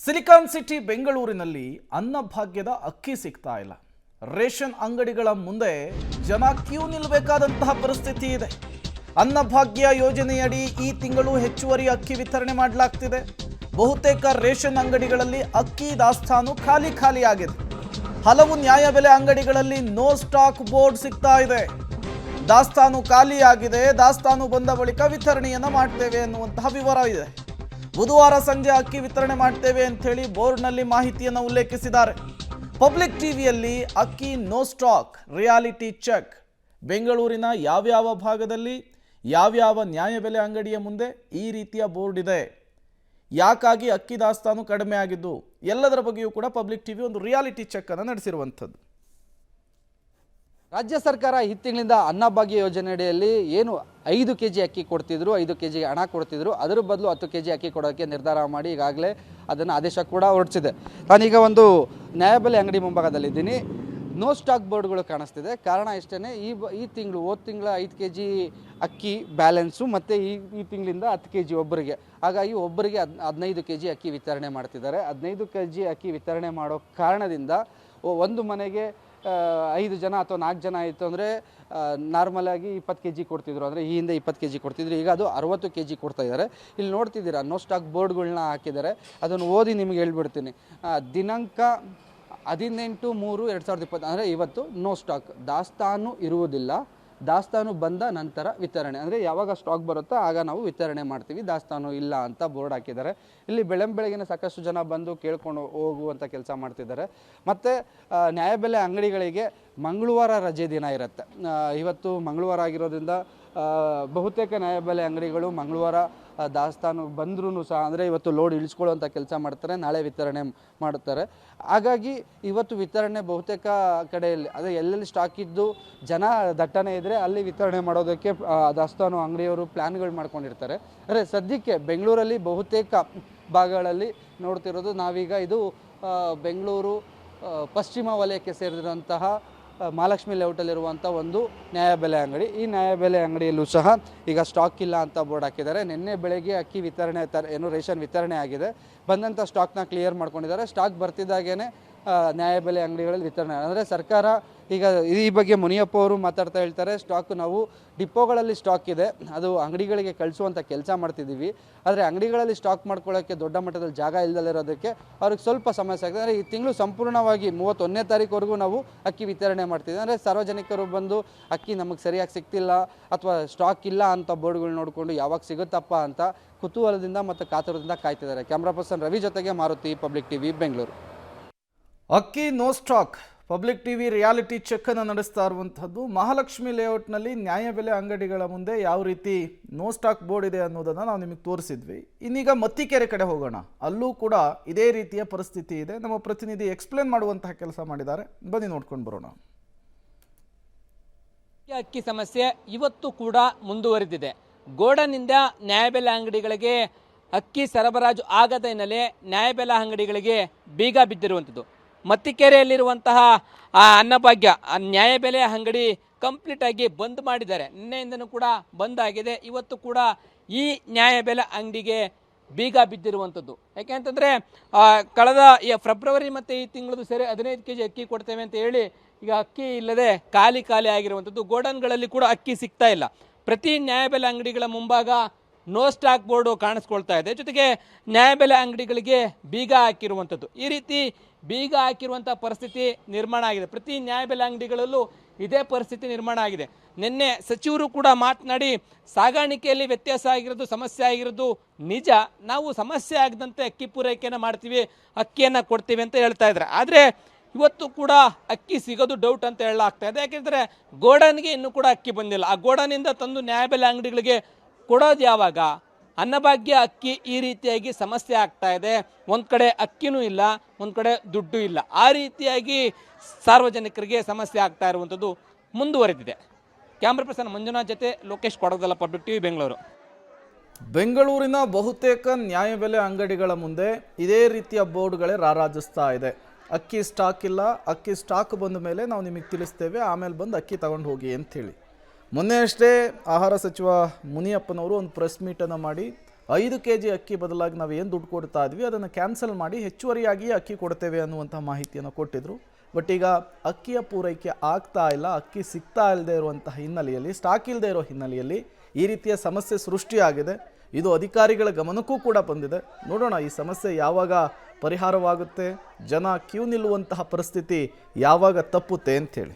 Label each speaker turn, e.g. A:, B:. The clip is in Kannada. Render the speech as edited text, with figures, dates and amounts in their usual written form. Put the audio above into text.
A: ಸಿಲಿಕಾನ್ ಸಿಟಿ ಬೆಂಗಳೂರಿನಲ್ಲಿ ಅನ್ನಭಾಗ್ಯದ ಅಕ್ಕಿ ಸಿಗ್ತಾ ಇಲ್ಲ. ರೇಷನ್ ಅಂಗಡಿಗಳ ಮುಂದೆ ಜನ ಕ್ಯೂ ನಿಲ್ಲಬೇಕಾದಂತಹ ಪರಿಸ್ಥಿತಿ ಇದೆ. ಅನ್ನಭಾಗ್ಯ ಯೋಜನೆಯಡಿ ಈ ತಿಂಗಳು ಹೆಚ್ಚುವರಿ ಅಕ್ಕಿ ವಿತರಣೆ ಮಾಡಲಾಗ್ತಿದೆ. ಬಹುತೇಕ ರೇಷನ್ ಅಂಗಡಿಗಳಲ್ಲಿ ಅಕ್ಕಿ ದಾಸ್ತಾನು ಖಾಲಿ ಆಗಿದೆ. ಹಲವು ನ್ಯಾಯಬೆಲೆ ಅಂಗಡಿಗಳಲ್ಲಿ ನೋ ಸ್ಟಾಕ್ ಬೋರ್ಡ್ ಸಿಗ್ತಾ ಇದೆ. ದಾಸ್ತಾನು ಖಾಲಿಯಾಗಿದೆ, ದಾಸ್ತಾನು ಬಂದ ಬಳಿಕ ವಿತರಣೆಯನ್ನ ಮಾಡ್ತೇವೆ ಅನ್ನುವಂತಹ ವಿವರ ಇದೆ. ಬುಧವಾರ ಸಂಜೆ ಅಕ್ಕಿ ವಿತರಣೆ ಮಾಡ್ತೇವೆ ಅಂತ ಹೇಳಿ ಬೋರ್ಡ್ನಲ್ಲಿ ಮಾಹಿತಿಯನ್ನು ಉಲ್ಲೇಖಿಸಿದ್ದಾರೆ. ಪಬ್ಲಿಕ್ ಟಿವಿಯಲ್ಲಿ ಅಕ್ಕಿ ನೋ ಸ್ಟಾಕ್ ರಿಯಾಲಿಟಿ ಚೆಕ್. ಬೆಂಗಳೂರಿನ ಯಾವ್ಯಾವ ಭಾಗದಲ್ಲಿ ಯಾವ್ಯಾವ ನ್ಯಾಯಬೆಲೆ ಅಂಗಡಿಯ ಮುಂದೆ ಈ ರೀತಿಯ ಬೋರ್ಡ್ ಇದೆ, ಯಾಕಾಗಿ ಅಕ್ಕಿ ದಾಸ್ತಾನು ಕಡಿಮೆ ಆಗಿದ್ದು, ಎಲ್ಲದರ ಬಗ್ಗೆಯೂ ಕೂಡ ಪಬ್ಲಿಕ್ ಟಿವಿ ಒಂದು ರಿಯಾಲಿಟಿ ಚೆಕ್ ಅನ್ನು ನಡೆಸಿರುವಂಥದ್ದು.
B: ರಾಜ್ಯ ಸರ್ಕಾರ ಈ ತಿಂಗಳಿಂದ ಅನ್ನಭಾಗ್ಯ ಯೋಜನೆಯಡಿಯಲ್ಲಿ ಏನು 5 kg ಅಕ್ಕಿ ಕೊಡ್ತಿದ್ರು, 5 kg ಹಣ ಕೊಡ್ತಿದ್ರು, ಅದರ ಬದಲು 10 kg ಅಕ್ಕಿ ಕೊಡೋಕ್ಕೆ ನಿರ್ಧಾರ ಮಾಡಿ ಈಗಾಗಲೇ ಅದನ್ನು ಆದೇಶ ಕೂಡ ಹೊರಡಿಸಿದೆ. ನಾನೀಗ ಒಂದು ನ್ಯಾಯಬೆಲೆ ಅಂಗಡಿ ಮುಂಭಾಗದಲ್ಲಿದ್ದೀನಿ. ನೋ ಸ್ಟಾಕ್ ಬೋರ್ಡ್ಗಳು ಕಾಣಿಸ್ತಿದೆ. ಕಾರಣ ಇಷ್ಟೇ, ಈ ತಿಂಗಳು ಹೋದ ತಿಂಗಳ 5 kg ಅಕ್ಕಿ ಬ್ಯಾಲೆನ್ಸು ಮತ್ತು ಈ ತಿಂಗಳಿಂದ 10 kg ಒಬ್ಬರಿಗೆ, ಹಾಗಾಗಿ ಒಬ್ಬರಿಗೆ 15 kg ಅಕ್ಕಿ ವಿತರಣೆ ಮಾಡ್ತಿದ್ದಾರೆ. 15 kg ಅಕ್ಕಿ ವಿತರಣೆ ಮಾಡೋ ಕಾರಣದಿಂದ ಒಂದು ಮನೆಗೆ 5 ಜನ ಅಥವಾ 4 ಜನ ಆಯಿತು ಅಂದರೆ ನಾರ್ಮಲಾಗಿ 20 kg ಕೊಡ್ತಿದ್ರು. ಅಂದರೆ ಈ ಹಿಂದೆ 20 kg ಕೊಡ್ತಿದ್ರು, ಈಗ ಅದು 60 kg ಕೊಡ್ತಾ ಇದ್ದಾರೆ. ಇಲ್ಲಿ ನೋಡ್ತಿದ್ದೀರಾ ನೋ ಸ್ಟಾಕ್ ಬೋರ್ಡ್ಗಳನ್ನ ಹಾಕಿದ್ದಾರೆ. ಅದನ್ನು ಓದಿ ನಿಮಗೆ ಹೇಳ್ಬಿಡ್ತೀನಿ. ದಿನಾಂಕ 18/3/2020 ಅಂದರೆ ಇವತ್ತು ನೋ ಸ್ಟಾಕ್, ದಾಸ್ತಾನು ಇರುವುದಿಲ್ಲ, ದಾಸ್ತಾನು ಬಂದ ನಂತರ ವಿತರಣೆ. ಅಂದರೆ ಯಾವಾಗ ಸ್ಟಾಕ್ ಬರುತ್ತೋ ಆಗ ನಾವು ವಿತರಣೆ ಮಾಡ್ತೀವಿ, ದಾಸ್ತಾನು ಇಲ್ಲ ಅಂತ ಬೋರ್ಡ್ ಹಾಕಿದ್ದಾರೆ. ಇಲ್ಲಿ ಬೆಳಗ್ಗೆನೇ ಸಾಕಷ್ಟು ಜನ ಬಂದು ಕೇಳ್ಕೊಂಡು ಹೋಗುವಂಥ ಕೆಲಸ ಮಾಡ್ತಿದ್ದಾರೆ. ಮತ್ತು ನ್ಯಾಯಬೆಲೆ ಅಂಗಡಿಗಳಿಗೆ ಮಂಗಳವಾರ ರಜೆ ದಿನ ಇರುತ್ತೆ. ಇವತ್ತು ಮಂಗಳವಾರ ಆಗಿರೋದ್ರಿಂದ ಬಹುತೇಕ ನ್ಯಾಯಬೆಲೆ ಅಂಗಡಿಗಳು ಮಂಗಳವಾರ ದಾಸ್ತಾನು ಬಂದ್ರೂ ಸಹ, ಅಂದರೆ ಇವತ್ತು ಲೋಡ್ ಇಳಿಸ್ಕೊಳ್ಳುವಂಥ ಕೆಲಸ ಮಾಡ್ತಾರೆ, ನಾಳೆ ವಿತರಣೆ ಮಾಡುತ್ತಾರೆ. ಹಾಗಾಗಿ ಇವತ್ತು ವಿತರಣೆ ಬಹುತೇಕ ಕಡೆಯಲ್ಲಿ, ಅದೇ ಎಲ್ಲೆಲ್ಲಿ ಸ್ಟಾಕ್ ಇದ್ದು ಜನ ದಟ್ಟಣೆ ಇದ್ದರೆ ಅಲ್ಲಿ ವಿತರಣೆ ಮಾಡೋದಕ್ಕೆ ದಾಸ್ತಾನು ಅಂಗಡಿಯವರು ಪ್ಲ್ಯಾನ್ಗಳು ಮಾಡ್ಕೊಂಡಿರ್ತಾರೆ. ಅಂದರೆ ಸದ್ಯಕ್ಕೆ ಬೆಂಗಳೂರಲ್ಲಿ ಬಹುತೇಕ ಭಾಗಗಳಲ್ಲಿ ನೋಡ್ತಿರೋದು ನಾವೀಗ ಇದು ಬೆಂಗಳೂರು ಪಶ್ಚಿಮ ವಲಯಕ್ಕೆ ಸೇರಿದಂತಹ ಮಹಾಲಕ್ಷ್ಮಿ ಲೇಔಟಲ್ಲಿರುವಂಥ ಒಂದು ನ್ಯಾಯಬೆಲೆ ಅಂಗಡಿ. ಈ ನ್ಯಾಯಬೆಲೆ ಅಂಗಡಿಯಲ್ಲೂ ಸಹ ಈಗ ಸ್ಟಾಕ್ ಇಲ್ಲ ಅಂತ ಬೋರ್ಡ್ ಹಾಕಿದ್ದಾರೆ. ನಿನ್ನೆ ಬೆಳಗ್ಗೆ ಅಕ್ಕಿ ವಿತರಣೆ ಏನು ರೇಷನ್ ವಿತರಣೆ ಆಗಿದೆ, ಬಂದಂಥ ಸ್ಟಾಕ್ನ ಕ್ಲಿಯರ್ ಮಾಡ್ಕೊಂಡಿದ್ದಾರೆ. ಸ್ಟಾಕ್ ಬರ್ತಿದ್ದಾಗೇ ನ್ಯಾಯಬೆಲೆ ಅಂಗಡಿಗಳಲ್ಲಿ ವಿತರಣೆ. ಅಂದರೆ ಸರ್ಕಾರ ಈಗ ಈ ಬಗ್ಗೆ ಮುನಿಯಪ್ಪ ಅವರು ಮಾತಾಡ್ತಾ ಹೇಳ್ತಾರೆ, ಸ್ಟಾಕ್ ನಾವು ಡಿಪೋಗಳಲ್ಲಿ ಸ್ಟಾಕ್ ಇದೆ, ಅದು ಅಂಗಡಿಗಳಿಗೆ ಕಳಿಸುವಂಥ ಕೆಲಸ ಮಾಡ್ತಿದ್ದೀವಿ. ಆದರೆ ಅಂಗಡಿಗಳಲ್ಲಿ ಸ್ಟಾಕ್ ಮಾಡ್ಕೊಳ್ಳೋಕ್ಕೆ ದೊಡ್ಡ ಮಟ್ಟದಲ್ಲಿ ಜಾಗ ಇಲ್ಲದಲ್ಲಿರೋದಕ್ಕೆ ಅವ್ರಿಗೆ ಸ್ವಲ್ಪ ಸಮಸ್ಯೆ ಆಗಿದೆ. ಅಂದರೆ ಈ ತಿಂಗಳು ಸಂಪೂರ್ಣವಾಗಿ 31ನೇ ತಾರೀಕುವರೆಗೂ ನಾವು ಅಕ್ಕಿ ವಿತರಣೆ ಮಾಡ್ತಿದ್ದೀವಿ. ಅಂದರೆ ಸಾರ್ವಜನಿಕರು ಬಂದು ಅಕ್ಕಿ ನಮಗೆ ಸರಿಯಾಗಿ ಸಿಗ್ತಿಲ್ಲ ಅಥವಾ ಸ್ಟಾಕ್ ಇಲ್ಲ ಅಂತ ಬೋರ್ಡ್ಗಳು ನೋಡಿಕೊಂಡು ಯಾವಾಗ ಸಿಗುತ್ತಪ್ಪ ಅಂತ ಕುತೂಹಲದಿಂದ ಮತ್ತು ಕಾತುರದಿಂದ ಕಾಯ್ತಿದ್ದಾರೆ. ಕ್ಯಾಮ್ರಾ ಪರ್ಸನ್ ರವಿ ಜೊತೆಗೆ ಮಾರುತಿ, ಪಬ್ಲಿಕ್ ಟಿವಿ, ಬೆಂಗಳೂರು.
A: ಅಕ್ಕಿ no stock public TV reality check ಅನ್ನು ನಡೆಸ್ತಾ ಇರುವಂಥದ್ದು. ಮಹಾಲಕ್ಷ್ಮಿ ಲೇಔಟ್ನಲ್ಲಿ ನ್ಯಾಯಬೆಲೆ ಅಂಗಡಿಗಳ ಮುಂದೆ ಯಾವ ರೀತಿ ನೋ ಸ್ಟಾಕ್ ಬೋರ್ಡ್ ಇದೆ ಅನ್ನೋದನ್ನು ನಾವು ನಿಮಗೆ ತೋರಿಸಿದ್ವಿ. ಇನ್ನೀಗ ಮತ್ತಿಕೆರೆ ಕಡೆ ಹೋಗೋಣ. ಅಲ್ಲೂ ಕೂಡ ಇದೇ ರೀತಿಯ ಪರಿಸ್ಥಿತಿ ಇದೆ. ನಮ್ಮ ಪ್ರತಿನಿಧಿ ಎಕ್ಸ್ಪ್ಲೇನ್ ಮಾಡುವಂತಹ ಕೆಲಸ ಮಾಡಿದ್ದಾರೆ, ಬನ್ನಿ ನೋಡ್ಕೊಂಡು ಬರೋಣ.
C: ಅಕ್ಕಿ ಸಮಸ್ಯೆ ಇವತ್ತು ಕೂಡ ಮುಂದುವರೆದಿದೆ. ಗೋಡನ್ನಿಂದ ನ್ಯಾಯಬೆಲೆ ಅಂಗಡಿಗಳಿಗೆ ಅಕ್ಕಿ ಸರಬರಾಜು ಆಗದ ಹಿನ್ನೆಲೆ ನ್ಯಾಯಬೆಲೆ ಅಂಗಡಿಗಳಿಗೆ ಬೀಗ ಬಿದ್ದಿರುವಂಥದ್ದು. ಮತ್ತಿಕೆರೆಯಲ್ಲಿರುವಂತಹ ಅನ್ನಭಾಗ್ಯ ನ್ಯಾಯಬೆಲೆ ಅಂಗಡಿ ಕಂಪ್ಲೀಟಾಗಿ ಬಂದ್ ಮಾಡಿದ್ದಾರೆ. ನಿನ್ನೆಯಿಂದನೂ ಕೂಡ ಬಂದ್ ಆಗಿದೆ. ಇವತ್ತು ಕೂಡ ಈ ನ್ಯಾಯಬೆಲೆ ಅಂಗಡಿಗೆ ಬೀಗ ಬಿದ್ದಿರುವಂಥದ್ದು. ಯಾಕೆಂತಂದರೆ ಕಳೆದ ಫೆಬ್ರವರಿ ಮತ್ತು ಈ ತಿಂಗಳದು ಸೇರಿ 15 kg ಅಕ್ಕಿ ಕೊಡ್ತೇವೆ ಅಂತ ಹೇಳಿ ಈಗ ಅಕ್ಕಿ ಇಲ್ಲದೆ ಖಾಲಿ ಆಗಿರುವಂಥದ್ದು. ಗೋಡನ್ಗಳಲ್ಲಿ ಕೂಡ ಅಕ್ಕಿ ಸಿಗ್ತಾ ಇಲ್ಲ. ಪ್ರತಿ ನ್ಯಾಯಬೆಲೆ ಅಂಗಡಿಗಳ ಮುಂಭಾಗ ನೋ ಸ್ಟಾಕ್ ಬೋರ್ಡು ಕಾಣಿಸ್ಕೊಳ್ತಾ ಇದೆ. ಜೊತೆಗೆ ನ್ಯಾಯಬೆಲೆ ಅಂಗಡಿಗಳಿಗೆ ಬೀಗ ಹಾಕಿರುವಂಥದ್ದು. ಈ ರೀತಿ ಬೀಗ ಹಾಕಿರುವಂಥ ಪರಿಸ್ಥಿತಿ ನಿರ್ಮಾಣ ಆಗಿದೆ. ಪ್ರತಿ ನ್ಯಾಯಬೆಲೆ ಅಂಗಡಿಗಳಲ್ಲೂ ಇದೇ ಪರಿಸ್ಥಿತಿ ನಿರ್ಮಾಣ ಆಗಿದೆ. ನಿನ್ನೆ ಸಚಿವರು ಕೂಡ ಮಾತನಾಡಿ ಸಾಗಾಣಿಕೆಯಲ್ಲಿ ವ್ಯತ್ಯಾಸ ಆಗಿರೋದು, ಸಮಸ್ಯೆ ಆಗಿರೋದು ನಿಜ, ನಾವು ಸಮಸ್ಯೆ ಆಗದಂತೆ ಅಕ್ಕಿ ಪೂರೈಕೆಯನ್ನು ಮಾಡ್ತೀವಿ, ಅಕ್ಕಿಯನ್ನು ಕೊಡ್ತೀವಿ ಅಂತ ಹೇಳ್ತಾ ಇದ್ದಾರೆ. ಆದರೆ ಇವತ್ತು ಕೂಡ ಅಕ್ಕಿ ಸಿಗೋದು ಡೌಟ್ ಅಂತ ಹೇಳಲಾಗ್ತಾ ಇದೆ. ಯಾಕೆಂದರೆ ಗೋಡನ್ಗೆ ಇನ್ನೂ ಕೂಡ ಅಕ್ಕಿ ಬಂದಿಲ್ಲ. ಆ ಗೋಡನಿಂದ ತಂದು ನ್ಯಾಯಬೆಲೆ ಅಂಗಡಿಗಳಿಗೆ ಕೊಡೋದು ಯಾವಾಗ? ಅನ್ನಭಾಗ್ಯ ಅಕ್ಕಿ ಈ ರೀತಿಯಾಗಿ ಸಮಸ್ಯೆ ಆಗ್ತಾ ಇದೆ. ಒಂದು ಕಡೆ ಅಕ್ಕಿನೂ ಇಲ್ಲ, ಒಂದು ಕಡೆ ದುಡ್ಡು ಇಲ್ಲ. ಆ ರೀತಿಯಾಗಿ ಸಾರ್ವಜನಿಕರಿಗೆ ಸಮಸ್ಯೆ ಆಗ್ತಾ ಇರುವಂಥದ್ದು ಮುಂದುವರೆದಿದೆ. ಕ್ಯಾಮ್ರಾ ಪರ್ಸನ್ ಮಂಜುನಾಥ್ ಜೊತೆ ಲೋಕೇಶ್ ಕೊಡಗಲ್ಲ, ಪಬ್ಲಿಕ್ ಟಿವಿ, ಬೆಂಗಳೂರು.
A: ಬೆಂಗಳೂರಿನ ಬಹುತೇಕ ನ್ಯಾಯಬೆಲೆ ಅಂಗಡಿಗಳ ಮುಂದೆ ಇದೇ ರೀತಿಯ ಬೋರ್ಡ್ಗಳೇ ರಾರಾಜಿಸ್ತಾ ಇದೆ. ಅಕ್ಕಿ ಸ್ಟಾಕ್ ಇಲ್ಲ, ಅಕ್ಕಿ ಸ್ಟಾಕ್ ಬಂದ ಮೇಲೆ ನಾವು ನಿಮಗೆ ತಿಳಿಸ್ತೇವೆ, ಆಮೇಲೆ ಬಂದು ಅಕ್ಕಿ ತಗೊಂಡು ಹೋಗಿ ಅಂಥೇಳಿ. ಮೊನ್ನೆ ಅಷ್ಟೇ ಆಹಾರ ಸಚಿವ ಮುನಿಯಪ್ಪನವರು ಒಂದು ಪ್ರೆಸ್ ಮೀಟನ್ನು ಮಾಡಿ 5 kg ಅಕ್ಕಿ ಬದಲಾಗಿ ನಾವು ಏನು ದುಡ್ಡು ಕೊಡ್ತಾ ಇದ್ವಿ ಅದನ್ನು ಕ್ಯಾನ್ಸಲ್ ಮಾಡಿ ಹೆಚ್ಚುವರಿಯಾಗಿ ಅಕ್ಕಿ ಕೊಡ್ತೇವೆ ಅನ್ನುವಂಥ ಮಾಹಿತಿಯನ್ನು ಕೊಟ್ಟಿದ್ದರು. ಬಟ್ ಈಗ ಅಕ್ಕಿಯ ಪೂರೈಕೆ ಆಗ್ತಾ ಇಲ್ಲ, ಅಕ್ಕಿ ಸಿಗ್ತಾ ಇಲ್ಲದೆ ಇರುವಂತಹ ಹಿನ್ನೆಲೆಯಲ್ಲಿ, ಸ್ಟಾಕ್ ಇಲ್ಲದೆ ಇರೋ ಹಿನ್ನೆಲೆಯಲ್ಲಿ ಈ ರೀತಿಯ ಸಮಸ್ಯೆ ಸೃಷ್ಟಿಯಾಗಿದೆ. ಇದು ಅಧಿಕಾರಿಗಳ ಗಮನಕ್ಕೂ ಕೂಡ ಬಂದಿದೆ. ನೋಡೋಣ ಈ ಸಮಸ್ಯೆ ಯಾವಾಗ ಪರಿಹಾರವಾಗುತ್ತೆ, ಜನ ಕ್ಯೂ ನಿಲ್ಲುವಂತಹ ಪರಿಸ್ಥಿತಿ ಯಾವಾಗ ತಪ್ಪುತ್ತೆ ಅಂಥೇಳಿ.